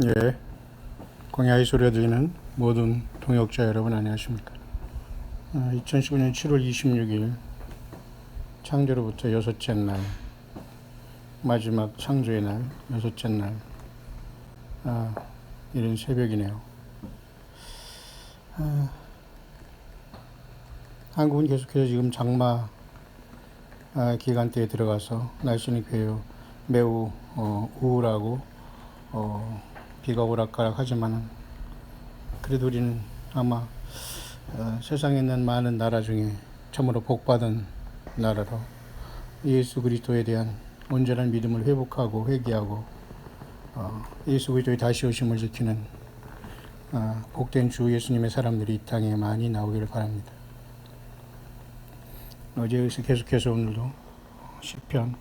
예, 광야의 소리가 들리는 모든 동역자 여러분 안녕하십니까? 2015년 7월 26일 창조로부터 여섯째 날, 마지막 창조의 날, 여섯째 날, 이른 새벽이네요. 한국은 계속해서 지금 장마 기간대에 들어가서 날씨는 매우 우울하고 비가 오락가락하지만 그래도 우리는 아마 세상에 있는 많은 나라 중에 참으로 복받은 나라로 예수 그리스도에 대한 온전한 믿음을 회복하고 회개하고 예수 그리스도의 다시 오심을 지키는 복된 주 예수님의 사람들이 이 땅에 많이 나오기를 바랍니다. 어제에서 계속해서 오늘도 시편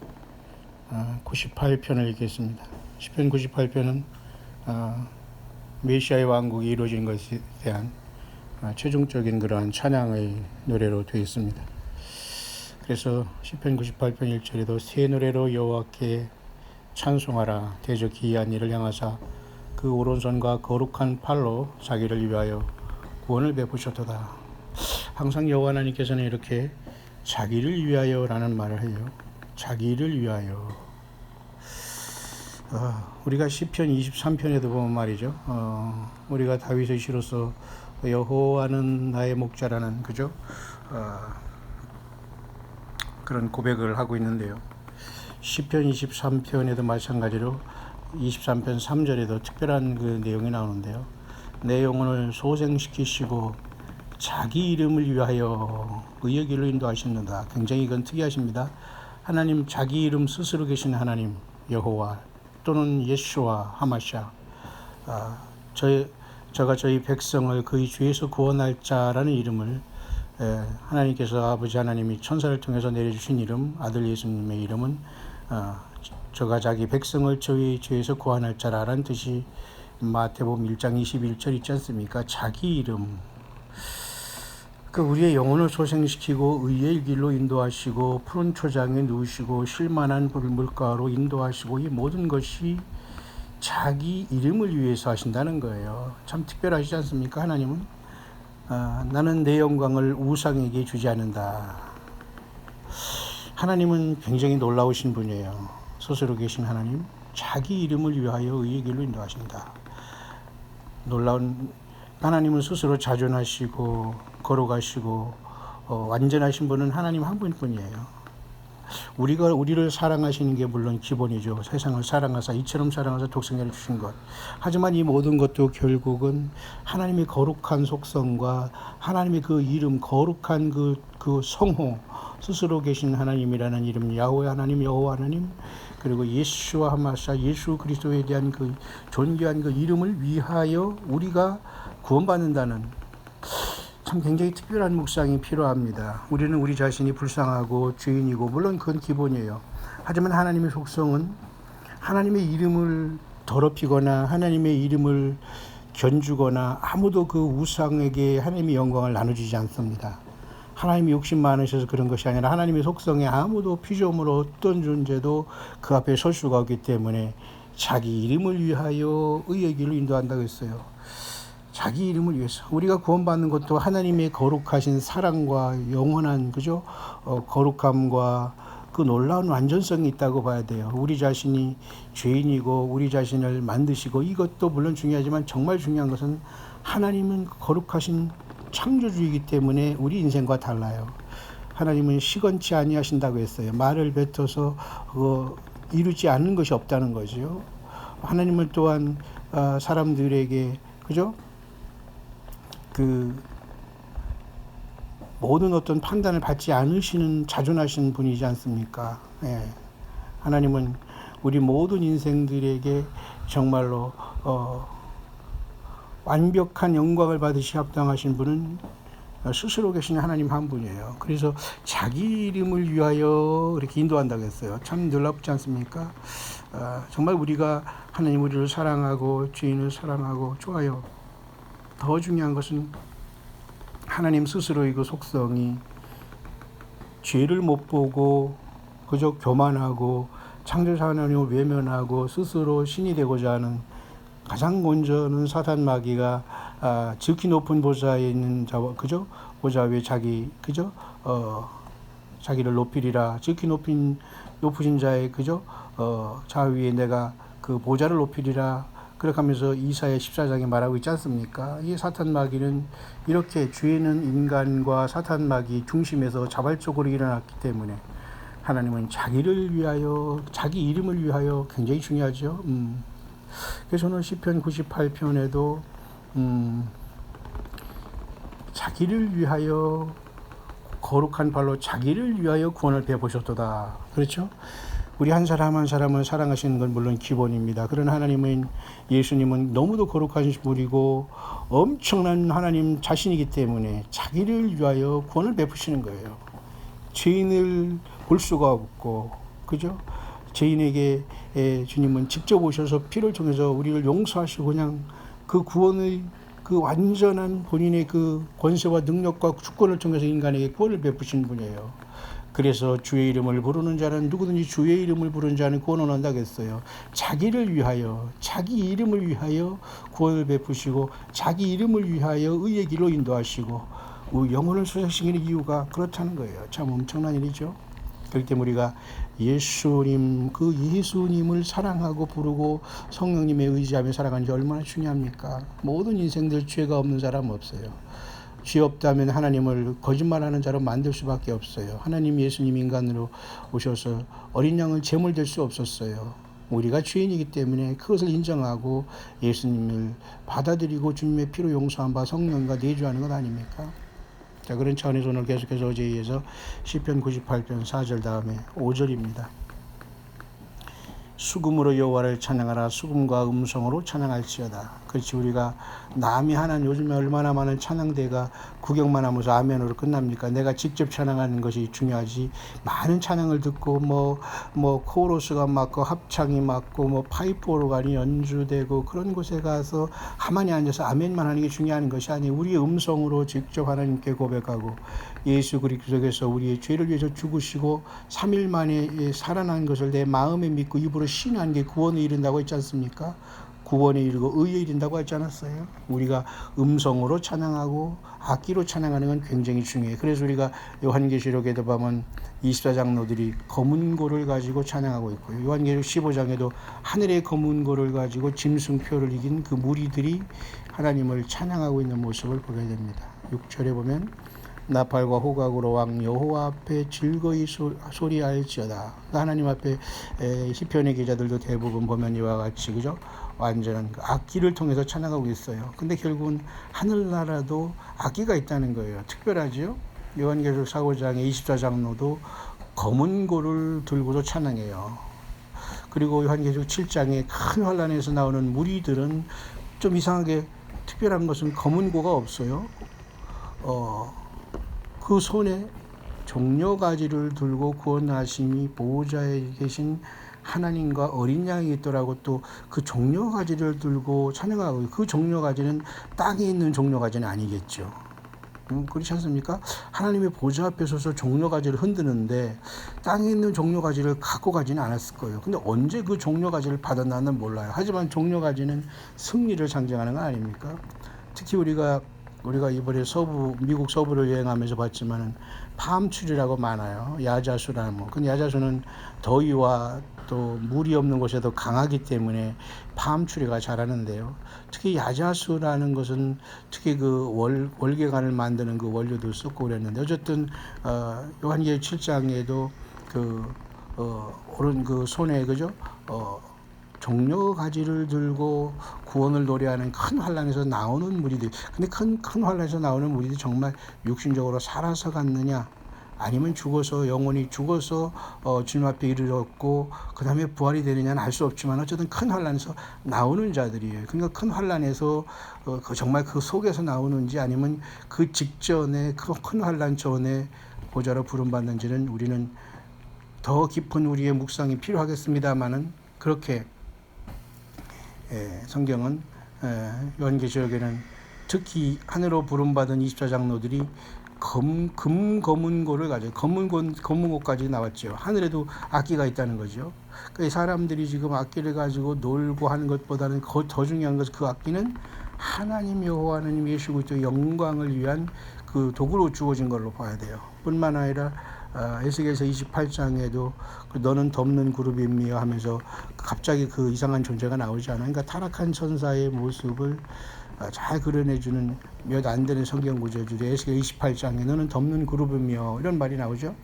98편을 읽겠습니다. 시편 98편은 메시아의 왕국이 이루어진 것에 대한 최종적인 그러한 찬양의 노래로 되어 있습니다. 그래서 시편 98편 1절에도 새 노래로 여호와께 찬송하라. 대저 기이한 이를 향하사 그 오른손과 거룩한 팔로 자기를 위하여 구원을 베푸셨도다. 항상 여호와 하나님께서는 이렇게 자기를 위하여라는 말을 해요. 자기를 위하여. 우리가 시편 23편에도 보면 말이죠. 우리가 다윗의 시로서 여호와는 나의 목자라는 그죠? 그런 고백을 하고 있는데요. 시편 23편에도 마찬가지로 23편 3절에도 특별한 그 내용이 나오는데요. 내 영혼을 소생시키시고 자기 이름을 위하여 의의 길로 인도하시는다. 굉장히 이건 특이하십니다. 하나님 자기 이름 스스로 계신 하나님 여호와 또는 예수와 하마샤 저가 저희 백성을 그의 죄에서 구원할 자라는 이름을 하나님께서 아버지 하나님이 천사를 통해서 내려주신 이름 아들 예수님의 이름은 저가 자기 백성을 저희 죄에서 구원할 자라는 뜻이 마태복음 1장 21절 있지 않습니까? 자기 이름 우리의 영혼을 소생시키고 의의 길로 인도하시고 푸른 초장에 누우시고 쉴만한 물가로 인도하시고 이 모든 것이 자기 이름을 위해서 하신다는 거예요. 참 특별하시지 않습니까? 하나님은 나는 내 영광을 우상에게 주지 않는다. 하나님은 굉장히 놀라우신 분이에요. 스스로 계신 하나님 자기 이름을 위하여 의의 길로 인도하신다. 놀라운 하나님은 스스로 자존하시고 걸어가시고 완전하신 분은 하나님 한 분뿐이에요. 우리를 사랑하시는 게 물론 기본이죠. 세상을 사랑하사 이처럼 사랑하사 독생자를 주신 것. 하지만 이 모든 것도 결국은 하나님의 거룩한 속성과 하나님의 그 이름 거룩한 그 성호 스스로 계신 하나님이라는 이름 야훼 하나님 여호와 하나님 그리고 예수와 하마샤 예수 그리스도에 대한 그 존귀한 그 이름을 위하여 우리가 구원받는다는 참 굉장히 특별한 묵상이 필요합니다. 우리는 우리 자신이 불쌍하고 죄인이고 물론 그건 기본이에요. 하지만 하나님의 속성은 하나님의 이름을 더럽히거나 하나님의 이름을 견주거나 아무도 그 우상에게 하나님의 영광을 나눠주지 않습니다. 하나님이 욕심 많으셔서 그런 것이 아니라 하나님의 속성에 아무도 피조물 어떤 존재도 그 앞에 설 수가 없기 때문에 자기 이름을 위하여 의의 길로 인도한다고 했어요. 자기 이름을 위해서 우리가 구원받는 것도 하나님의 거룩하신 사랑과 영원한 그죠 거룩함과 그 놀라운 완전성이 있다고 봐야 돼요. 우리 자신이 죄인이고 우리 자신을 만드시고 이것도 물론 중요하지만 정말 중요한 것은 하나님은 거룩하신 창조주이기 때문에 우리 인생과 달라요. 하나님은 시건치 아니하신다고 했어요. 말을 뱉어서 이루지 않는 것이 없다는 거죠. 하나님은 또한 사람들에게 그죠? 모든 어떤 판단을 받지 않으시는 자존하신 분이지 않습니까? 예. 하나님은 우리 모든 인생들에게 정말로 완벽한 영광을 받으시 합당하신 분은 스스로 계신 하나님 한 분이에요. 그래서 자기 이름을 위하여 이렇게 인도한다고 했어요. 참 놀랍지 않습니까? 정말 우리가 하나님 우리를 사랑하고 죄인을 사랑하고 좋아요. 더 중요한 것은 하나님 스스로의 그 속성이 죄를 못 보고 그저 교만하고 창조자 하나님을 외면하고 스스로 신이 되고자 하는 가장 먼저는 사탄 마귀가 지극히 높은 보좌에 있는 자와 그죠? 보좌 위에 자기 그죠? 자기를 높이리라. 지극히 높으신 자의 그죠? 좌위에 내가 그 보좌를 높이리라. 그렇게 하면서 이사야 14장에 말하고 있지 않습니까? 이 사탄 마귀는 이렇게 죄는 인간과 사탄 마귀 중심에서 자발적으로 일어났기 때문에 하나님은 자기를 위하여, 자기 이름을 위하여 굉장히 중요하죠. 그래서 오늘 시편 98편에도 자기를 위하여 거룩한 발로 자기를 위하여 구원을 베푸셨도다. 그렇죠? 우리 한 사람 한 사람을 사랑하시는 건 물론 기본입니다. 그러나 하나님은, 예수님은 너무도 거룩하신 분이고 엄청난 하나님 자신이기 때문에 자기를 위하여 구원을 베푸시는 거예요. 죄인을 볼 수가 없고, 그죠? 죄인에게 주님은 직접 오셔서 피를 통해서 우리를 용서하시고 그냥 그 구원의 그 완전한 본인의 그 권세와 능력과 주권을 통해서 인간에게 구원을 베푸신 분이에요. 그래서 주의 이름을 부르는 자는, 누구든지 주의 이름을 부르는 자는 구원을 얻는다고 했어요. 자기를 위하여, 자기 이름을 위하여 구원을 베푸시고 자기 이름을 위하여 의의 길로 인도하시고 영혼을 소생시키는 이유가 그렇다는 거예요. 참 엄청난 일이죠. 그렇기 때문에 우리가 예수님, 그 예수님을 사랑하고 부르고 성령님에 의지하며 살아가는 게 얼마나 중요합니까? 모든 인생들 죄가 없는 사람 없어요. 죄 없다면 하나님을 거짓말하는 자로 만들 수밖에 없어요. 하나님 예수님 인간으로 오셔서 어린 양을 제물 될 수 없었어요. 우리가 죄인이기 때문에 그것을 인정하고 예수님을 받아들이고 주님의 피로 용서한 바 성령과 내주하는 것 아닙니까? 자, 그런 차원에서 오늘 계속해서 어제에 이어서 시편 98편 4절 다음에 5절입니다. 수금으로 여호와를 찬양하라. 수금과 음성으로 찬양할지어다. 그렇지, 우리가 남이 하는, 요즘에 얼마나 많은 찬양대가 구경만 하면서 아멘으로 끝납니까? 내가 직접 찬양하는 것이 중요하지. 많은 찬양을 듣고 뭐 코러스가 맞고 합창이 맞고 뭐 파이프 오르간이 연주되고 그런 곳에 가서 가만히 앉아서 아멘만 하는 게 중요한 것이 아니에요. 우리의 음성으로 직접 하나님께 고백하고 예수 그리스도께서 우리의 죄를 위해서 죽으시고 3일 만에 살아난 것을 내 마음에 믿고 입으로 신한 게 구원에 이른다고 했지 않습니까? 구원에 이르고 의에 이른다고 했지 않았어요? 우리가 음성으로 찬양하고 악기로 찬양하는 건 굉장히 중요해요. 그래서 우리가 요한계시록에도 보면 24장로들이 검은 고를 가지고 찬양하고 있고요. 요한계시록 15장에도 하늘의 검은 고를 가지고 짐승표를 이긴 그 무리들이 하나님을 찬양하고 있는 모습을 보게 됩니다. 6절에 보면 나팔과 호각으로 왕 여호와 앞에 즐거이 소리할지어다. 하나님 앞에 시편의 기자들도 대부분 보면 이와 같이 그죠? 완전한 악기를 통해서 찬양하고 있어요. 근데 결국은 하늘나라도 악기가 있다는 거예요. 특별하지요? 요한계시록 4장의 24장로도 검은 고를 들고도 찬양해요. 그리고 요한계시록 7장의 큰 환란에서 나오는 무리들은 좀 이상하게 특별한 것은 검은 고가 없어요. 그 손에 종려가지를 들고 구원하심이 보호자에 계신 하나님과 어린 양이 있더라고. 또 그 종려가지를 들고 찬양하고, 그 종려가지는 땅에 있는 종려가지는 아니겠죠. 그렇지 않습니까? 하나님의 보좌 앞에 서서 종려가지를 흔드는데 땅에 있는 종려가지를 갖고 가지는 않았을 거예요. 근데 언제 그 종려가지를 받았나는 몰라요. 하지만 종려가지는 승리를 상징하는 거 아닙니까? 특히 우리가 이번에 미국 서부를 여행하면서 봤지만은 팜추리라고 많아요. 야자수나무. 근데 야자수는 더위와 또 물이 없는 곳에도 강하기 때문에 팜추리가 자라는데요. 특히 야자수라는 것은 특히 그 월계관을 만드는 그 원료도 썼고 그랬는데, 어쨌든 요한계시록 7장에도 오른 그 손에 그죠? 종려가지를 들고 구원을 노래하는 큰 환란에서 나오는 무리들. 근데 큰 환란에서 나오는 무리들이 정말 육신적으로 살아서 갔느냐, 아니면 영혼이 죽어서 주님 앞에 이르렀고 그 다음에 부활이 되느냐는 알 수 없지만 어쨌든 큰 환란에서 나오는 자들이에요. 그러니까 큰 환란에서 정말 그 속에서 나오는지 아니면 그 직전에 그 큰 환란 전에 보좌로 부름받는지는 우리는 더 깊은 우리의 묵상이 필요하겠습니다만은, 그렇게 성경은 요한계시록에는 특히 하늘로 부름받은 24장로들이 검은고를 가지고 검은고까지 나왔죠. 하늘에도 악기가 있다는 거죠. 그 사람들이 지금 악기를 가지고 놀고 하는 것보다는 더 중요한 것은 그 악기는 하나님 여호와 하나님 예수 그리스도의 영광을 위한 그 도구로 주어진 걸로 봐야 돼요. 뿐만 아니라 에스겔서 28장에도 너는 덮는 그룹이며 하면서 갑자기 그 이상한 존재가 나오지 않아요. 그러니까 타락한 천사의 모습을 잘 그려내주는 몇 안 되는 성경 구절들이 에스겔 28장에 너는 덮는 그룹이며 이런 말이 나오죠.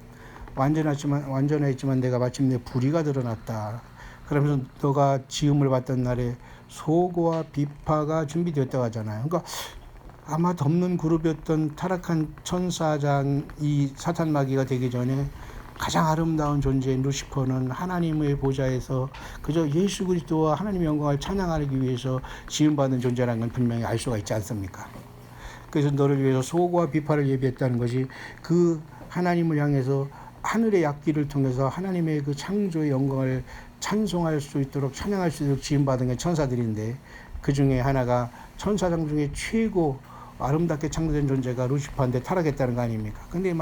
완전했지만 내가 마침내 불의가 드러났다. 그러면서 너가 지음을 받던 날에 소고와 비파가 준비되었다고 하잖아요. 그러니까 아마 덮는 그룹이었던 타락한 천사장 이 사탄 마귀가 되기 전에 가장 아름다운 존재인 루시퍼는 하나님의 보좌에서 그저 예수 그리스도와 하나님의 영광을 찬양하기 위해서 지음받은 존재라는 건 분명히 알 수가 있지 않습니까? 그래서 너를 위해서 소고와 비파를 예비했다는 것이 그 하나님을 향해서 하늘의 악기를 통해서 하나님의 그 창조의 영광을 찬송할 수 있도록 찬양할 수 있도록 지음받은 게 천사들인데 그 중에 하나가 천사장 중에 최고 아름답게 창조된 존재가 루시퍼인데 타락했다는 거 아닙니까? 근데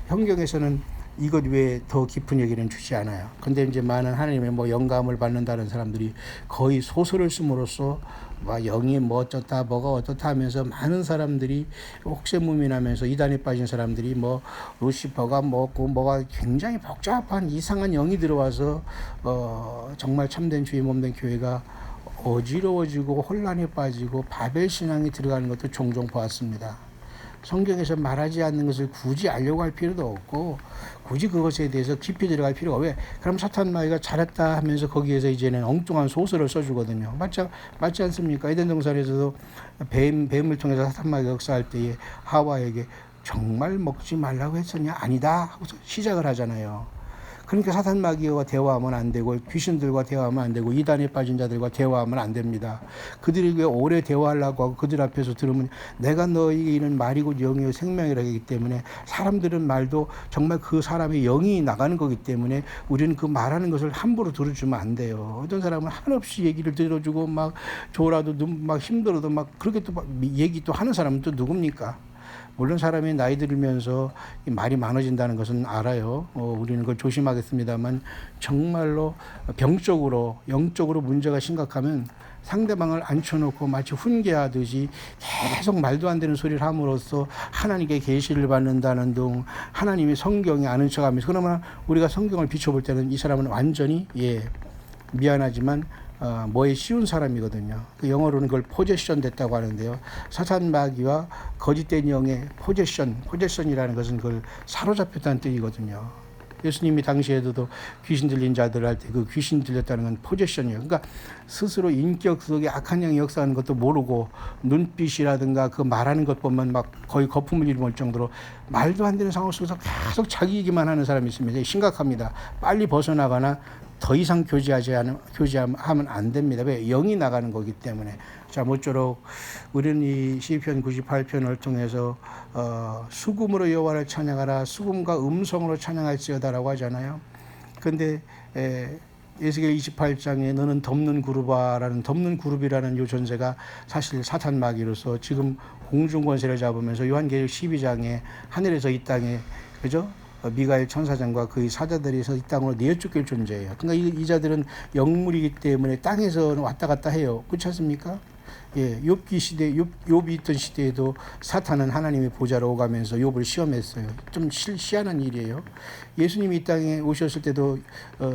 성경에서는 이것 외에 더 깊은 얘기는 주지 않아요. 근데 이제 많은 하나님의 영감을 받는다는 사람들이 거의 소설을 씀으로써 영이 어쩌다 뭐가 어떻다 하면서 많은 사람들이 혹세무민하면서 이단에 빠진 사람들이 루시퍼가 뭐가 굉장히 복잡한 이상한 영이 들어와서 정말 참된 주의 몸된 교회가 어지러워지고 혼란에 빠지고 바벨 신앙이 들어가는 것도 종종 보았습니다. 성경에서 말하지 않는 것을 굳이 알려고 할 필요도 없고 굳이 그것에 대해서 깊이 들어갈 필요가 왜? 그럼 사탄 마귀가 잘했다 하면서 거기에서 이제는 엉뚱한 소설을 써주거든요. 맞지 않습니까? 에덴 동산에서도 뱀을 통해서 사탄 마귀가 역사할 때에 하와에게 정말 먹지 말라고 했었냐? 아니다 하고서 시작을 하잖아요. 그러니까 사탄 마귀와 대화하면 안 되고 귀신들과 대화하면 안 되고 이단에 빠진 자들과 대화하면 안 됩니다. 그들에게 오래 대화하려고 하고 그들 앞에서 들으면 내가 너에게 이는 말이고 영이요 생명이라 하기 때문에 사람들은 말도 정말 그 사람의 영이 나가는 거기 때문에 우리는 그 말하는 것을 함부로 들어주면 안 돼요. 어떤 사람은 한없이 얘기를 들어주고 졸아도 힘들어도 그렇게 또 얘기 또 하는 사람은 또 누굽니까? 물론 사람이 나이 들면서 말이 많아진다는 것은 알아요. 우리는 그걸 조심하겠습니다만 정말로 병적으로 영적으로 문제가 심각하면 상대방을 앉혀놓고 마치 훈계하듯이 계속 말도 안 되는 소리를 함으로써 하나님께 계시를 받는다는 등 하나님의 성경에 아는 척하면서 그러면 우리가 성경을 비춰볼 때는 이 사람은 완전히 미안하지만 뭐에 쉬운 사람이거든요. 그 영어로는 그걸 포제션 됐다고 하는데요. 사탄 마귀와 거짓된 영의 포제션이라는 것은 그걸 사로잡혔다는 뜻이거든요. 예수님이 당시에도 귀신 들린 자들 할 때 그 귀신 들렸다는 건 포제션이에요. 그러니까 스스로 인격 속에 악한 영이 역사하는 것도 모르고 눈빛이라든가 그 말하는 것 보면 거의 거품을 일을 정도로 말도 안 되는 상황 속에서 계속 자기 얘기만 하는 사람이 있습니다. 심각합니다. 빨리 벗어나거나 더 이상 교제하면 안 됩니다. 왜? 영이 나가는 거기 때문에. 자, 모쪼록 우리는 이 시편 98편을 통해서 수금으로 여호와를 찬양하라, 수금과 음성으로 찬양할지어다라고 하잖아요. 근데 에스겔 28장에 너는 덮는 그룹이라는 요 존재가 사실 사탄 마귀로서 지금 공중 권세를 잡으면서 요한계시록 12장에 하늘에서 이 땅에 그죠? 미가엘 천사장과 그의 사자들에서 이 땅으로 내쫓길 존재예요. 그러니까 이 자들은 영물이기 때문에 땅에서 왔다 갔다 해요. 그렇지 않습니까? 욥이 있던 시대에도 사탄은 하나님의 보좌로 오가면서 욥을 시험했어요. 좀 희한한 일이에요. 예수님이 이 땅에 오셨을 때도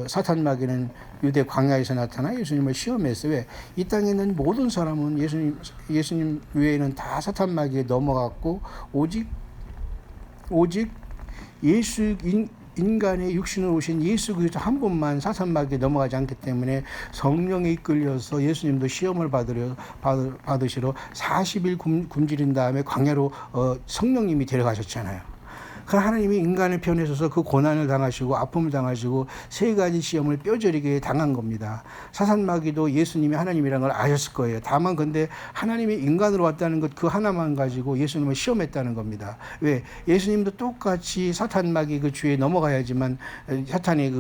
사탄 마귀는 유대 광야에서 나타나 예수님을 시험했어요. 왜? 이 땅에 있는 모든 사람은 예수님 외에는 다 사탄 마귀에 넘어갔고 오직 인간의 육신으로 오신 예수 그리스도 한 분만 사탄 마귀에 넘어가지 않기 때문에 성령에 이끌려서 예수님도 시험을 받으시러 40일 굶주린 다음에 광야로 성령님이 데려가셨잖아요. 그 하나님이 인간의 편에 서서 그 고난을 당하시고 아픔을 당하시고 세 가지 시험을 뼈저리게 당한 겁니다. 사탄마귀도 예수님이 하나님이라는 걸 아셨을 거예요. 다만 근데 하나님이 인간으로 왔다는 것 그 하나만 가지고 예수님을 시험했다는 겁니다. 왜? 예수님도 똑같이 사탄마귀 그 주에 넘어가야지만 사탄이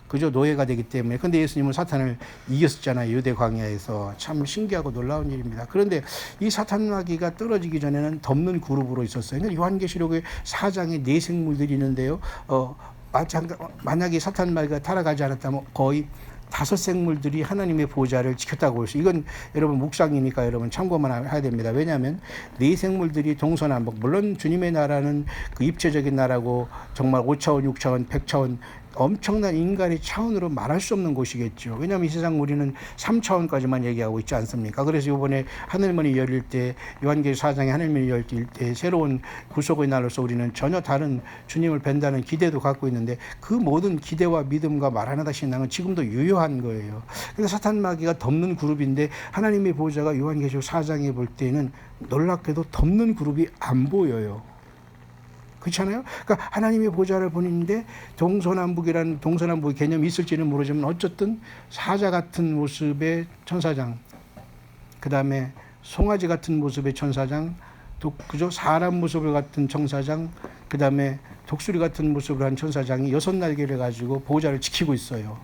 그저 노예가 되기 때문에. 근데 예수님은 사탄을 이겼었잖아요. 유대 광야에서. 참 신기하고 놀라운 일입니다. 그런데 이 사탄마귀가 떨어지기 전에는 덮는 그룹으로 있었어요. 그러니까 요한계시록의 4장에 네 생물들이 있는데요. 만약에 사탄마귀가 타락하지 않았다면 거의 5 생물들이 하나님의 보좌를 지켰다고 볼 수. 이건 여러분 묵상이니까 여러분 참고만 해야 됩니다. 왜냐하면 네 생물들이 동서남북, 물론 주님의 나라는 그 입체적인 나라고 정말 5차원, 6차원, 100차원 엄청난 인간의 차원으로 말할 수 없는 곳이겠죠. 왜냐하면 이 세상 우리는 3차원까지만 얘기하고 있지 않습니까? 그래서 이번에 하늘문이 열릴 때, 요한계시록 4장에 하늘문이 열릴 때 새로운 구속의 날로서 우리는 전혀 다른 주님을 뵌다는 기대도 갖고 있는데, 그 모든 기대와 믿음과 말 하나다 신앙은 지금도 유효한 거예요. 그래서 사탄마귀가 덮는 그룹인데, 하나님의 보좌가 요한계시록 4장에 볼 때는 놀랍게도 덮는 그룹이 안 보여요. 그렇잖아요. 그러니까 하나님의 보좌를 보는데 동서남북이라는 동서남북의 개념이 있을지는 모르지만 어쨌든 사자 같은 모습의 천사장, 그 다음에 송아지 같은 모습의 천사장, 그죠? 사람 모습을 같은 천사장, 그 다음에 독수리 같은 모습을 한 천사장이 6날개를 가지고 보좌를 지키고 있어요.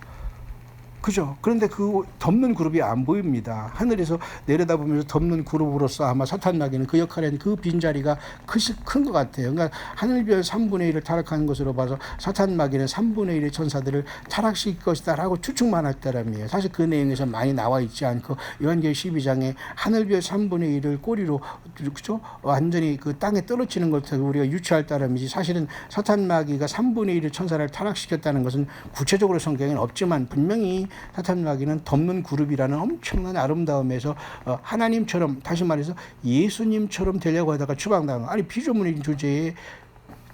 그죠? 그런데 그 덮는 그룹이 안 보입니다. 하늘에서 내려다보면서 덮는 그룹으로서 아마 사탄마귀는 그 역할에는 그 빈자리가 큰 것 같아요. 그러니까 하늘별 3분의 1을 타락한 것으로 봐서 사탄마귀는 3분의 1의 천사들을 타락시킬 것이다라고 추측만 했다라며, 사실 그 내용에서 많이 나와 있지 않고 요한계시록 12장에 하늘별 3분의 1을 꼬리로, 그죠? 완전히 그 땅에 떨어지는 것을 우리가 유추할 따름이지, 사실은 사탄마귀가 3분의 1의 천사를 타락시켰다는 것은 구체적으로 성경에는 없지만 분명히 사탄마귀는 덮는 그룹이라는 엄청난 아름다움에서 하나님처럼, 다시 말해서 예수님처럼 되려고 하다가 추방당한, 아니 피조물인 주제에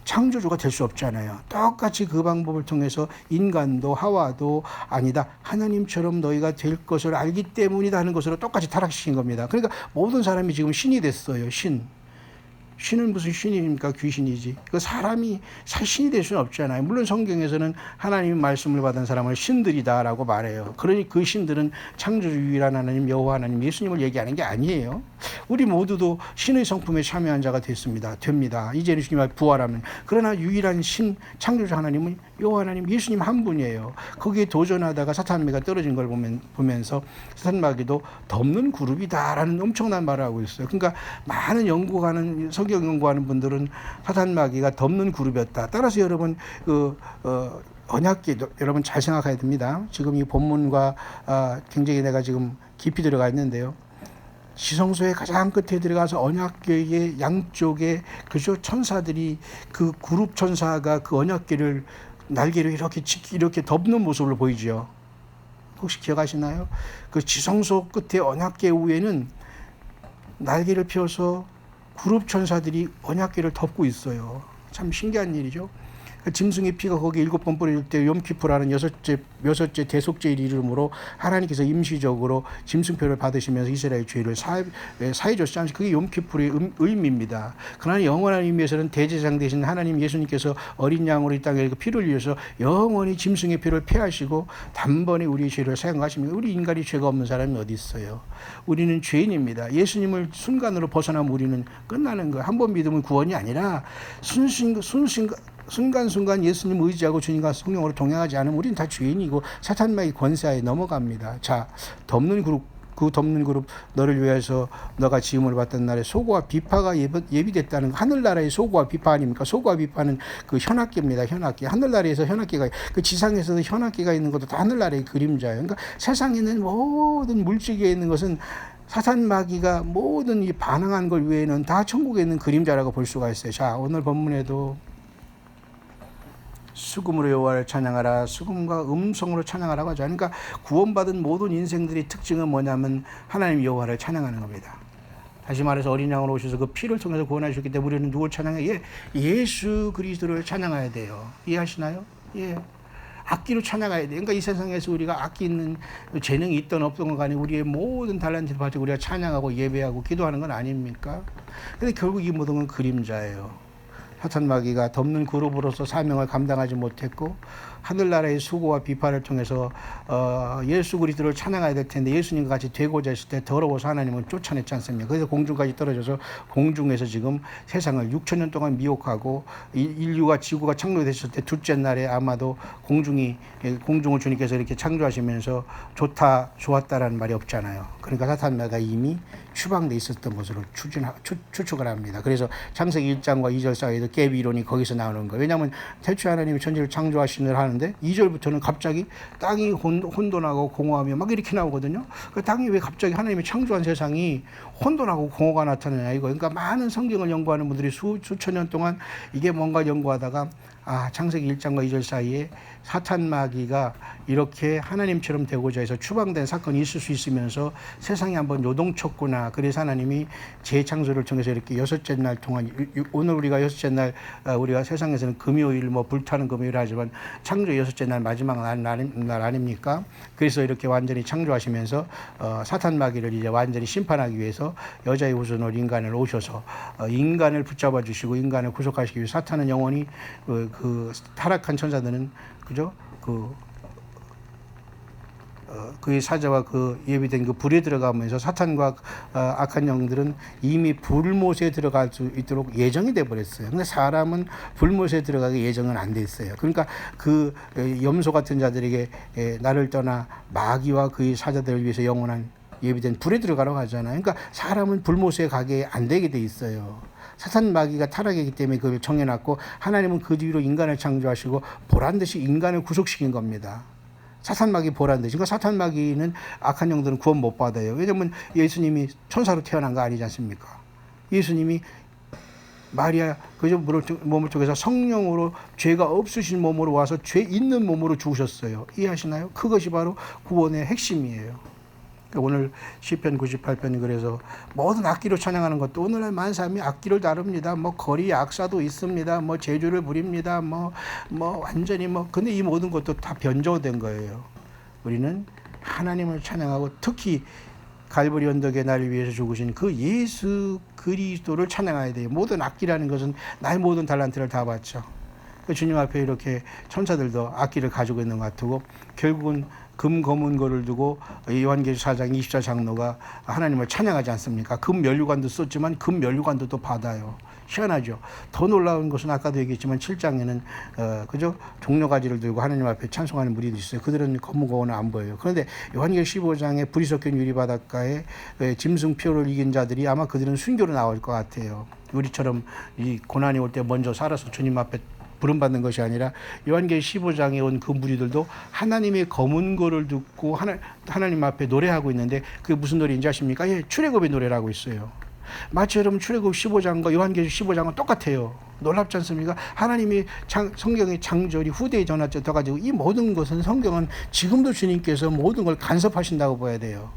창조주가 될 수 없잖아요. 똑같이 그 방법을 통해서 인간도 하와도 아니다, 하나님처럼 너희가 될 것을 알기 때문이다 하는 것으로 똑같이 타락시킨 겁니다. 그러니까 모든 사람이 지금 신이 됐어요. 신은 무슨 신입니까? 귀신이지. 그 사람이 사실 신이 될 수는 없잖아요. 물론 성경에서는 하나님의 말씀을 받은 사람을 신들이다라고 말해요. 그러니 그 신들은 창조주 유일한 하나님, 여호와 하나님, 예수님을 얘기하는 게 아니에요. 우리 모두도 신의 성품에 참여한 자가 됩니다. 이제는 주님이 부활하면. 그러나 유일한 신, 창조주 하나님은 여호와 하나님, 예수님 한 분이에요. 거기에 도전하다가 사탄마귀가 떨어진 걸 보면서 사탄마귀도 덮는 그룹이다라는 엄청난 말을 하고 있어요. 그러니까 많은 성경 연구하는 분들은 사탄마귀가 덮는 그룹이었다. 따라서 여러분 언약궤 여러분 잘 생각해야 됩니다. 지금 이 본문과 굉장히 내가 지금 깊이 들어가 있는데요. 지성소의 가장 끝에 들어가서 언약궤의 양쪽에 그저 천사들이, 그 그룹 천사가 그 언약궤를 날개로 이렇게 덮는 모습을 보이죠. 혹시 기억하시나요? 그 지성소 끝에 언약궤 위에는 날개를 펴서 그룹 천사들이 언약궤를 덮고 있어요. 참 신기한 일이죠. 짐승의 피가 거기에 7번 뿌릴 때 욤키프라는 여섯째 대속죄일 이름으로 하나님께서 임시적으로 짐승표를 받으시면서 이스라엘 죄를 사해 줬지 않습니까? 그게 욤키프의 의미입니다. 그러나 영원한 의미에서는 대제사장 되신 하나님 예수님께서 어린 양으로 이 땅에 피를 위해서 영원히 짐승의 피를 패하시고 단번에 우리의 죄를 사용하십니다. 우리 인간이 죄가 없는 사람이 어디 있어요? 우리는 죄인입니다. 예수님을 순간으로 벗어나면 우리는 끝나는 거예요. 한 번 믿으면 구원이 아니라 순간순간 예수님 의지하고 주님과 성령으로 동행하지 않으면 우리는 다 죄인이고 사탄마귀 권세하에 넘어갑니다. 자, 덮는 그룹 너를 위해서 너가 지음을 받던 날에 소고와 비파가 예비됐다는, 하늘나라의 소고와 비파 아닙니까? 소고와 비파는 그 현악계입니다. 현악계. 하늘나라에서 현악계가, 그 지상에서도 현악계가 있는 것도 다 하늘나라의 그림자예요. 그러니까 세상에는 모든 물질계에 있는 것은 사탄마귀가 모든 이 반항한 걸 외에는 다 천국에 있는 그림자라고 볼 수가 있어요. 자, 오늘 본문에도 수금으로 여호와를 찬양하라, 수금과 음성으로 찬양하라고 하죠. 그러니까 구원받은 모든 인생들의 특징은 뭐냐면 하나님 여호와를 찬양하는 겁니다. 다시 말해서 어린 양으로 오셔서 그 피를 통해서 구원하셨기 때문에 우리는 누굴 찬양해요? 예수 그리스도를 찬양해야 돼요. 이해하시나요? 예. 악기로 찬양해야 돼요. 그러니까 이 세상에서 우리가 악기 있는 재능이 있던 없던 간에 우리의 모든 달란트를 가지고 우리가 찬양하고 예배하고 기도하는 건 아닙니까? 근데 결국 이 모든 건 그림자예요. 사탄 마귀가 덮는 그룹으로서 사명을 감당하지 못했고 하늘나라의 수고와 비판을 통해서 예수 그리스도를 찬양해야 될 텐데 예수님과 같이 되고자 했을 때 더러워서 하나님은 쫓아냈지 않습니까? 그래서 공중까지 떨어져서 공중에서 지금 세상을 6,000년 동안 미혹하고 인류가 지구가 창조됐을 때 둘째 날에 아마도 공중을 주님께서 이렇게 창조하시면서 좋았다라는 말이 없잖아요. 그러니까 사탄 마귀가 이미 추방돼 있었던 것으로 추측을 합니다. 그래서 창세기 1장과 2절 사이에도 갭 이론이 거기서 나오는 거예요. 왜냐하면 태초에 하나님이 천지를 창조하시느라 하는데 2절부터는 갑자기 땅이 혼돈하고 공허하며 막 이렇게 나오거든요. 그 땅이 왜 갑자기 하나님이 창조한 세상이 혼돈하고 공허가 나타나냐 이거. 그러니까 많은 성경을 연구하는 분들이 수천 년 동안 이게 뭔가 연구하다가 창세기 1장과 2절 사이에 사탄 마귀가 이렇게 하나님처럼 되고자 해서 추방된 사건이 있을 수 있으면서 세상이 한번 요동쳤구나. 그래서 하나님이 재창조를 통해서 이렇게 여섯째 날 동안 오늘 우리가 여섯째 날 우리가 세상에서는 금요일 불타는 금요일 하지만 창조 여섯째 날 마지막 날 아닙니까? 그래서 이렇게 완전히 창조하시면서 사탄 마귀를 이제 완전히 심판하기 위해서 여자의 후손으로 인간을 오셔서 인간을 붙잡아 주시고 인간을 구속하시기 위해 사탄은 영원히 그 타락한 천사들은 그죠? 그의 사자와 그 예비된 그 불에 들어가면서 사탄과 악한 영들은 이미 불못에 들어갈 수 있도록 예정이 돼 버렸어요. 근데 사람은 불못에 들어가기 예정은 안 돼 있어요. 그러니까 그 염소 같은 자들에게 나를 떠나 마귀와 그의 사자들을 위해서 영원한 예비된 불에 들어가라고 하잖아요. 그러니까 사람은 불못에 가게 안 되게 돼 있어요. 사탄 마귀가 타락이기 때문에 그걸 정해놨고 하나님은 그 뒤로 인간을 창조하시고 보란듯이 인간을 구속시킨 겁니다. 사탄 마귀 보란듯이. 그러니까 사탄 마귀는 악한 영들은 구원 못 받아요. 왜냐하면 예수님이 천사로 태어난 거 아니지 않습니까? 예수님이 마리아 그저 몸을 통해서 성령으로 죄가 없으신 몸으로 와서 죄 있는 몸으로 죽으셨어요. 이해하시나요? 그것이 바로 구원의 핵심이에요. 오늘 시편 98편이 그래서 모든 악기로 찬양하는 것도 오늘날 많은 사람이 악기를 다룹니다. 거리 악사도 있습니다. 제주를 부립니다. 완전히 근데 이 모든 것도 다 변조된 거예요. 우리는 하나님을 찬양하고 특히 갈보리 언덕에 나를 위해서 죽으신 그 예수 그리스도를 찬양해야 돼요. 모든 악기라는 것은 나의 모든 달란트를 다 바쳐. 주님 앞에 이렇게 천사들도 악기를 가지고 있는 것 같고 결국은 금 검은 거를 두고 요한계시록 4장 24장로가 하나님을 찬양하지 않습니까? 금 면류관도 썼지만 금 면류관도 또 받아요. 희한하죠. 더 놀라운 것은 아까도 얘기했지만 7장에는 그죠? 종려가지를 들고 하나님 앞에 찬송하는 무리도 있어요. 그들은 검은 거는 안 보여요. 그런데 요한계시록 15장에 불이 섞인 유리바닷가에 짐승표를 이긴 자들이 아마 그들은 순교로 나올 것 같아요. 우리처럼 이 고난이 올 때 먼저 살아서 주님 앞에 부름받는 것이 아니라 요한계시록 15장에 온 그 무리들도 하나님의 검은 거를 듣고 하나님 앞에 노래하고 있는데 그게 무슨 노래인지 아십니까? 출애굽의 노래를 하고 있어요. 마치 여러분 출애굽 15장과 요한계시록 15장은 똑같아요. 놀랍지 않습니까? 하나님이 성경의 장절이 후대에 전해져가지고 이 모든 것은 성경은 지금도 주님께서 모든 걸 간섭하신다고 봐야 돼요.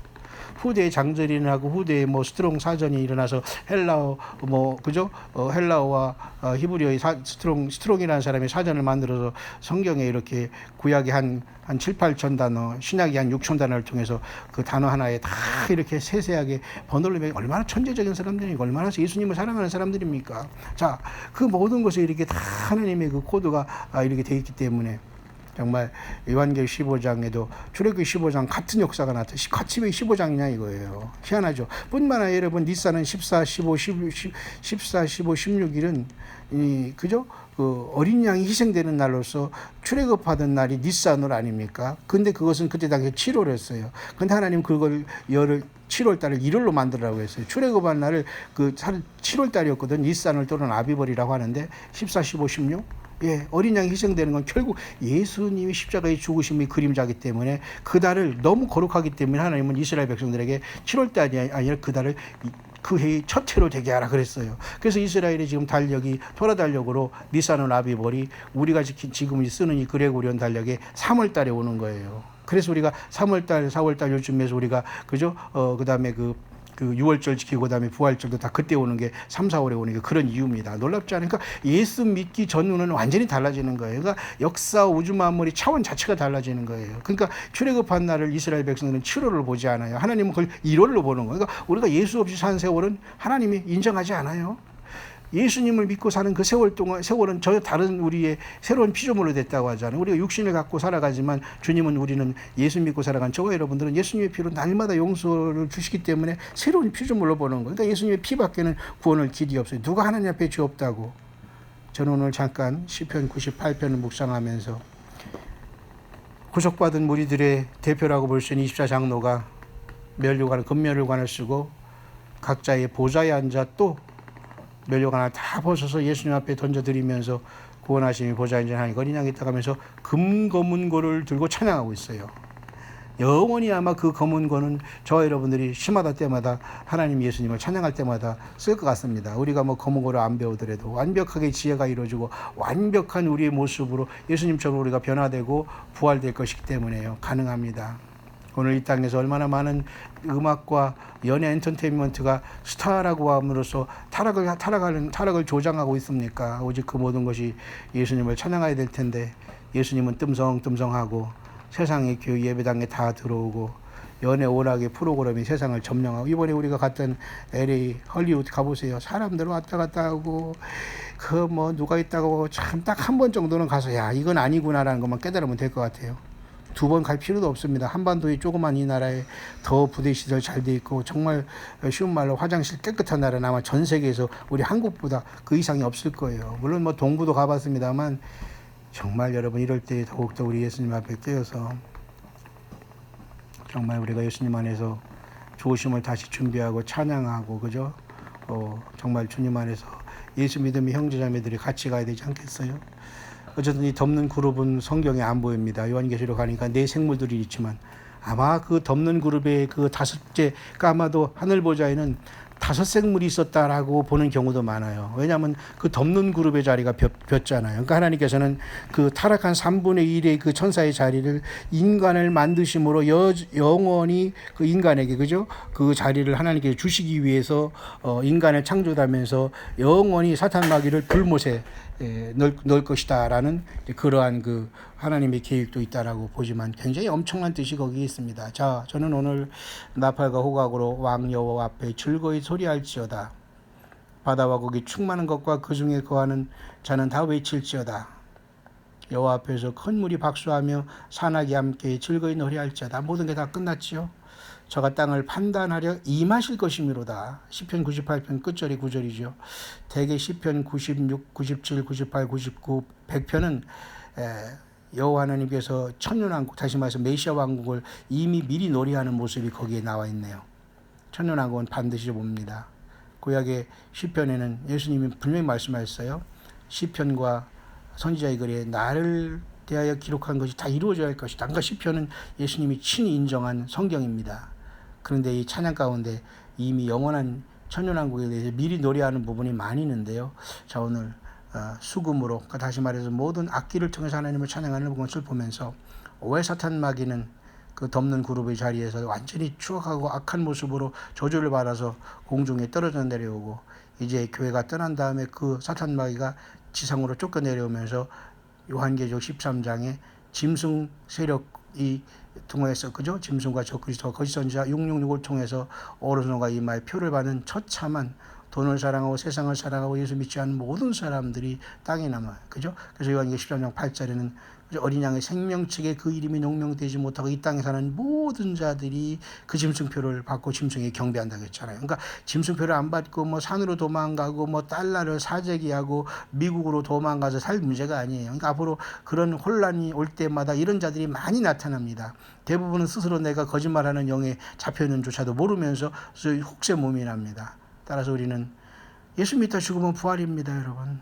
후대의 장절이 일어나고 후대의 스트롱 사전이 일어나서 헬라어 그죠? 헬라어와 히브리어의 스트롱이라는 사람이 사전을 만들어서 성경에 이렇게 구약이 한 7, 8천 단어, 신약이 한 6천 단어를 통해서 그 단어 하나에 다 이렇게 세세하게 번호를 매기 얼마나 천재적인 사람들이고 얼마나 예수님을 사랑하는 사람들입니까? 자, 그 모든 것에 이렇게 다 하나님의 그 코드가 이렇게 되어 있기 때문에 정말 요한계시록 15장에도 출애굽기 15장 같은 역사가 나타나 같이 왜 15장이냐 이거예요. 희한하죠. 뿐만 아니라 여러분 니사는 14, 15, 16일은 그죠? 그 어린 양이 희생되는 날로서 출애굽하던 날이 니산월 아닙니까? 근데 그것은 그때 당시에 7월 했어요. 근데 하나님 그걸 7월 달을 1월로 만들라고 했어요. 출애굽한 날을 7월 달이었거든. 니산월 또는 아비벌이라고 하는데 14, 15, 16 어린 양이 희생되는 건 결국 예수님이 십자가의 죽으심이 그림자이기 때문에 그 달을 너무 거룩하기 때문에 하나님은 이스라엘 백성들에게 7월 달이 아니라 그 달을 그 해의 첫 해로 되게 하라 그랬어요. 그래서 이스라엘의 지금 달력이 토라 달력으로 니산월 아비벌이 우리가 지금 쓰는 이 그레고리온 달력에 3월 달에 오는 거예요. 그래서 우리가 3월 달, 4월 달 요즘에서 우리가 그죠? 그다음에 그 6월절 지키고 그다음에 부활절도 다 그때 오는 게 3, 4월에 오는 게 그런 이유입니다. 놀랍지 않으니까 예수 믿기 전후는 완전히 달라지는 거예요. 그러니까 역사 우주 만물이 차원 자체가 달라지는 거예요. 그러니까 출애굽한 날을 이스라엘 백성들은 7월을 보지 않아요. 하나님은 그걸 1월로 보는 거예요. 그러니까 우리가 예수 없이 산 세월은 하나님이 인정하지 않아요. 예수님을 믿고 사는 그 세월 동안, 세월은 전혀 다른 우리의 새로운 피조물로 됐다고 하잖아요. 우리가 육신을 갖고 살아가지만 주님은 우리는 예수 믿고 살아간 저와 여러분들은 예수님의 피로 날마다 용서를 주시기 때문에 새로운 피조물로 보는 거예요. 그러니까 예수님의 피밖에는 구원할 길이 없어요. 누가 하나님 앞에 죄 없다고. 저는 오늘 잠깐 시편 98편을 묵상하면서 구속받은 무리들의 대표라고 볼 수 있는 24장로가 면류관을, 금면류관을 쓰고 각자의 보좌에 앉아 또 면류관을 다 벗어서 예수님 앞에 던져드리면서 구원하심이 보좌에 앉은 어린 양이 있다 하면서 금거문고를 들고 찬양하고 있어요. 영원히 아마 그 검은고는 저와 여러분들이 시마다 때마다 하나님 예수님을 찬양할 때마다 쓸 것 같습니다. 우리가 뭐 검은고를 안 배우더라도 완벽하게 지혜가 이루어지고 완벽한 우리의 모습으로 예수님처럼 우리가 변화되고 부활될 것이기 때문에요. 가능합니다. 오늘 이 땅에서 얼마나 많은 음악과 연예 엔터테인먼트가 스타라고 함으로써 타락을 조장하고 있습니까? 오직 그 모든 것이 예수님을 찬양해야 될 텐데 예수님은 뜸성뜸성하고 세상의 교회 예배당에 다 들어오고 연애 오락의 프로그램이 세상을 점령하고 이번에 우리가 갔던 LA 헐리우드 가보세요. 사람들 왔다 갔다 하고 그 뭐 누가 있다고 참 딱 한 번 정도는 가서 야 이건 아니구나라는 것만 깨달으면 될 것 같아요. 두 번 갈 필요도 없습니다. 한반도의 조그만 이 나라에 더 부대시설 잘 돼 있고 정말 쉬운 말로 화장실 깨끗한 나라는 아마 전 세계에서 우리 한국보다 그 이상이 없을 거예요. 물론 뭐 동부도 가봤습니다만 정말 여러분 이럴 때 더욱더 우리 예수님 앞에 뛰어서 정말 우리가 예수님 안에서 좋으심을 다시 준비하고 찬양하고 그죠? 정말 주님 안에서 예수 믿음의 형제자매들이 같이 가야 되지 않겠어요? 어쨌든 이 덮는 그룹은 성경에 안 보입니다. 요한계시록 가니까 네 생물들이 있지만 아마 그 덮는 그룹의 그 다섯째가 아마도 하늘 보좌에는 5 생물이 있었다라고 보는 경우도 많아요. 왜냐하면 그 덮는 그룹의 자리가 볐잖아요. 그러니까 하나님께서는 그 타락한 3분의 1의 그 천사의 자리를 인간을 만드심으로 영원히 그 인간에게 그죠? 그 자리를 하나님께 주시기 위해서 인간을 창조하면서 영원히 사탄 마귀를 불못에 넣을 것이다라는 그러한 그 하나님의 계획도 있다라고 보지만 굉장히 엄청난 뜻이 거기에 있습니다. 자, 저는 오늘 나팔과 호각으로 왕 여호와 앞에 즐거이 소리할지어다. 바다와 거기 충만한 것과 그 중에 거하는 자는 다 외칠지어다. 여호와 앞에서 큰 물이 박수하며 산악이 함께 즐거이 노래할지어다. 모든 게 다 끝났지요. 저가 땅을 판단하려 임하실 것이미로다. 시편 98편 끝절이 9절이죠. 대개 시편 96, 97, 98, 99, 100편은 여호와 하나님께서 천년왕국, 다시 말해서 메시아 왕국을 이미 미리 노래하는 모습이 거기에 나와 있네요. 천년왕국은 반드시 옵니다. 구약의 시편에는 예수님이 분명히 말씀하셨어요. 시편과 선지자의 글에 나를 대하여 기록한 것이 다 이루어져야 할 것이다. 그러니까 시편은 예수님이 친히 인정한 성경입니다. 그런데 이 찬양 가운데 이미 영원한 천년왕국에 대해서 미리 노래하는 부분이 많이 있는데요. 자, 오늘 수금으로, 다시 말해서 모든 악기를 통해서 하나님을 찬양하는 것을 보면서 왜 사탄 마귀는 그 덮는 그룹의 자리에서 완전히 추악하고 악한 모습으로 저주를 받아서 공중에 떨어져 내려오고 이제 교회가 떠난 다음에 그 사탄 마귀가 지상으로 쫓겨 내려오면서 요한계시록 13장에 짐승 세력이 통해서 그죠? 짐승과 적그리스도 거짓 선지자 666을 통해서 오른손과 이마에 표를 받는 처참한 돈을 사랑하고 세상을 사랑하고 예수 믿지 않는 모든 사람들이 땅에 남아요. 그죠? 그래서 요한계시록 13장 8절에는 어린 양의 생명책에 그 이름이 농명되지 못하고 이 땅에 사는 모든 자들이 그 짐승표를 받고 짐승에 경배한다고 했잖아요. 그러니까 짐승표를 안 받고 뭐 산으로 도망가고 뭐 달러를 사재기하고 미국으로 도망가서 살 문제가 아니에요. 그러니까 앞으로 그런 혼란이 올 때마다 이런 자들이 많이 나타납니다. 대부분은 스스로 내가 거짓말하는 영에 잡혀있는 조차도 모르면서 혹세 무민합니다. 따라서 우리는 예수 믿다 죽으면 부활입니다, 여러분.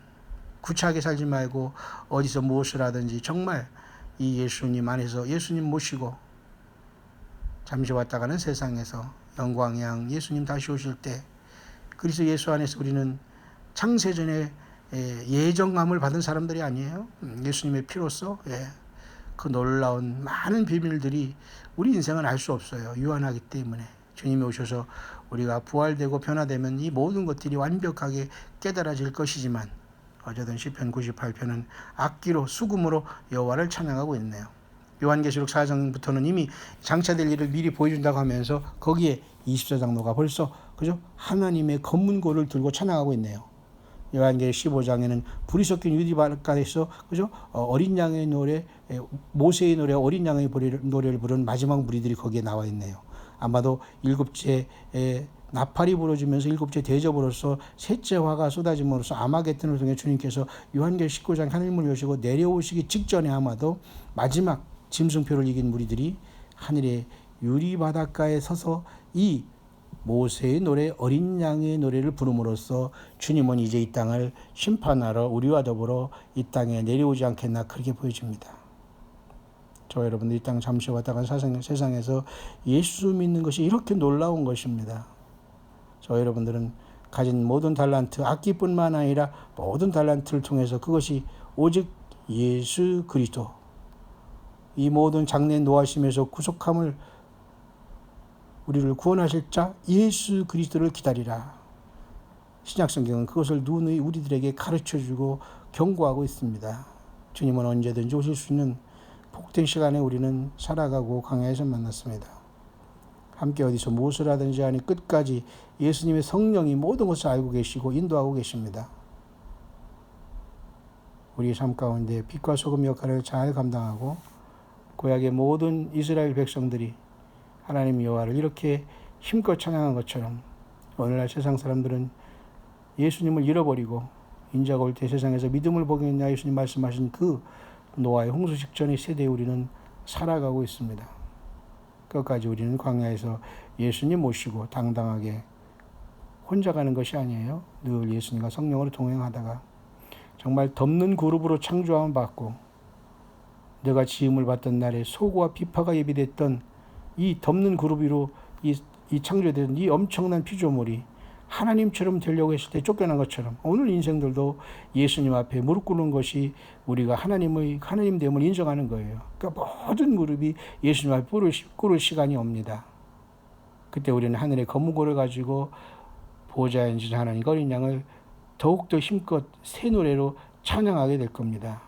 구차하게 살지 말고 어디서 무엇을 하든지 정말 이 예수님 안에서 예수님 모시고 잠시 왔다가는 세상에서 영광의 양 예수님 다시 오실 때 그리스도 예수 안에서 우리는 창세전에 예정함을 받은 사람들이 아니에요. 예수님의 피로써 그 놀라운 많은 비밀들이 우리 인생은 알 수 없어요. 유한하기 때문에. 주님이 오셔서 우리가 부활되고 변화되면 이 모든 것들이 완벽하게 깨달아질 것이지만 어제든 시편 98편은 악기로 수금으로 여호와를 찬양하고 있네요. 요한계시록 4장부터는 이미 장차될 일을 미리 보여준다고 하면서 거기에 24장로가 벌써 그죠? 하나님의 검문고를 들고 찬양하고 있네요. 요한계시록 15장에는 불이 섞인 유리바닷가에서 그죠? 어린 양의 노래, 모세의 노래, 어린 양의 노래를 부른 마지막 무리들이 거기에 나와 있네요. 아마도 일곱째 나팔이 부러지면서 일곱째 대접으로서 셋째 화가 쏟아짐으로써 아마겟돈을 통해 주님께서 요한계시록 19장 하늘문을 여시고 내려오시기 직전에 아마도 마지막 짐승표를 이긴 무리들이 하늘의 유리바닷가에 서서 이 모세의 노래, 어린 양의 노래를 부름으로써 주님은 이제 이 땅을 심판하러 우리와 더불어 이 땅에 내려오지 않겠나 그렇게 보여집니다. 저 여러분들 이 땅 잠시 왔다가 세상에서 예수 믿는 것이 이렇게 놀라운 것입니다. 저 여러분들은 가진 모든 달란트, 악기뿐만 아니라 모든 달란트를 통해서 그것이 오직 예수 그리스도, 이 모든 장래 노하심에서 구속함을 우리를 구원하실 자 예수 그리스도를 기다리라. 신약성경은 그것을 누누이 우리들에게 가르쳐주고 경고하고 있습니다. 주님은 언제든지 오실 수 있는 복된 시간에 우리는 살아가고 광야에서 만났습니다. 함께 어디서 무엇을 하든지 하니 끝까지 예수님의 성령이 모든 것을 알고 계시고 인도하고 계십니다. 우리의 삶 가운데 빛과 소금 역할을 잘 감당하고 구약의 모든 이스라엘 백성들이 하나님 여호와를 이렇게 힘껏 찬양한 것처럼 오늘날 세상 사람들은 예수님을 잃어버리고 인자가 올 때 세상에서 믿음을 보겠냐 예수님 말씀하신 그 노아의 홍수 직전의 세대에 우리는 살아가고 있습니다. 끝까지 우리는 광야에서 예수님 모시고 당당하게 혼자 가는 것이 아니에요. 늘 예수님과 성령으로 동행하다가 정말 덮는 그룹으로 창조함을 받고 내가 지음을 받던 날에 소고와 비파가 예비됐던 이 덮는 그룹으로 이 창조된 이 엄청난 피조물이 하나님처럼 되려고 했을 때 쫓겨난 것처럼 오늘 인생들도 예수님 앞에 무릎 꿇는 것이 우리가 하나님됨을 인정하는 거예요. 그러니까 모든 무릎이 예수님 앞에 꿇을 시간이 옵니다. 그때 우리는 하늘의 거무고를 가지고 보호자에 앉으신 하나님과 어린 양을 더욱더 힘껏 새 노래로 찬양하게 될 겁니다.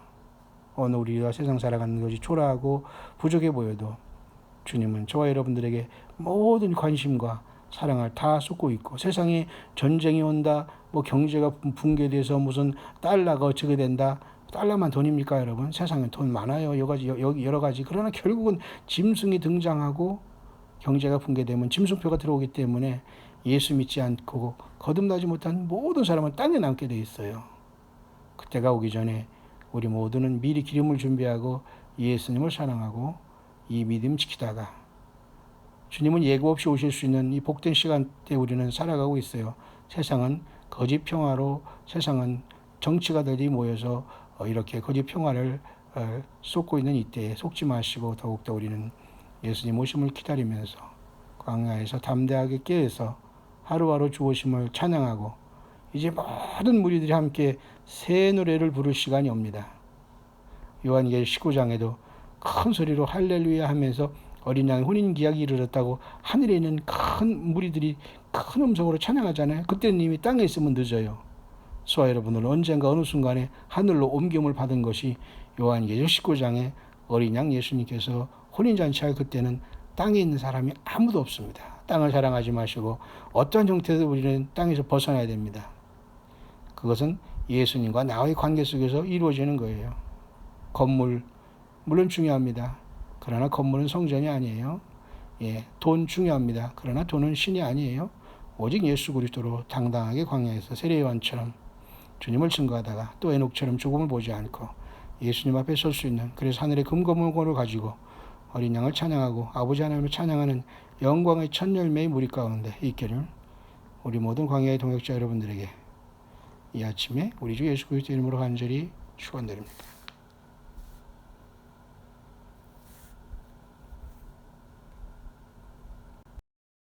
오늘 우리가 세상 살아가는 것이 초라하고 부족해 보여도 주님은 저와 여러분들에게 모든 관심과 사랑을 다 쏟고 있고 세상에 전쟁이 온다, 뭐 경제가 붕괴돼서 무슨 달러가 어떻게 된다, 달러만 돈입니까 여러분? 세상에 돈 많아요. 여러 가지. 그러나 결국은 짐승이 등장하고 경제가 붕괴되면 짐승표가 들어오기 때문에 예수 믿지 않고 거듭나지 못한 모든 사람은 땅에 남게 돼 있어요. 그때가 오기 전에 우리 모두는 미리 기름을 준비하고 예수님을 사랑하고 이 믿음 지키다가 주님은 예고 없이 오실 수 있는 이 복된 시간대 우리는 살아가고 있어요. 세상은 거짓 평화로, 세상은 정치가들이 모여서 이렇게 거짓 평화를 쏟고 있는 이때에 속지 마시고 더욱더 우리는 예수님 오심을 기다리면서 광야에서 담대하게 깨어서 하루하루 주 오심을 찬양하고 이제 모든 무리들이 함께 새 노래를 부를 시간이 옵니다. 요한계시록 19장에도 큰 소리로 할렐루야 하면서 어린 양의 혼인 기약이 이르렀다고 하늘에 있는 큰 무리들이 큰 음성으로 찬양하잖아요. 그때는 이미 땅에 있으면 늦어요. 소아 여러분은 언젠가 어느 순간에 하늘로 옮김을 받은 것이 요한계시록 19장에 어린 양 예수님께서 혼인잔치할 그때는 땅에 있는 사람이 아무도 없습니다. 땅을 사랑하지 마시고 어떠한 형태도 우리는 땅에서 벗어나야 됩니다. 그것은 예수님과 나의 관계 속에서 이루어지는 거예요. 건물 물론 중요합니다. 그러나 건물은 성전이 아니에요. 돈 중요합니다. 그러나 돈은 신이 아니에요. 오직 예수 그리스도로 당당하게 광야에서 세례요한처럼 주님을 증거하다가 또 에녹처럼 죽음을 보지 않고 예수님 앞에 설 수 있는, 그래서 하늘의 금거물고를 가지고 어린 양을 찬양하고 아버지 하나님을 찬양하는 영광의 첫 열매의 무리 가운데 있기를 우리 모든 광야의 동역자 여러분들에게 이 아침에 우리 주 예수 그리스도 이름으로 간절히 축원드립니다.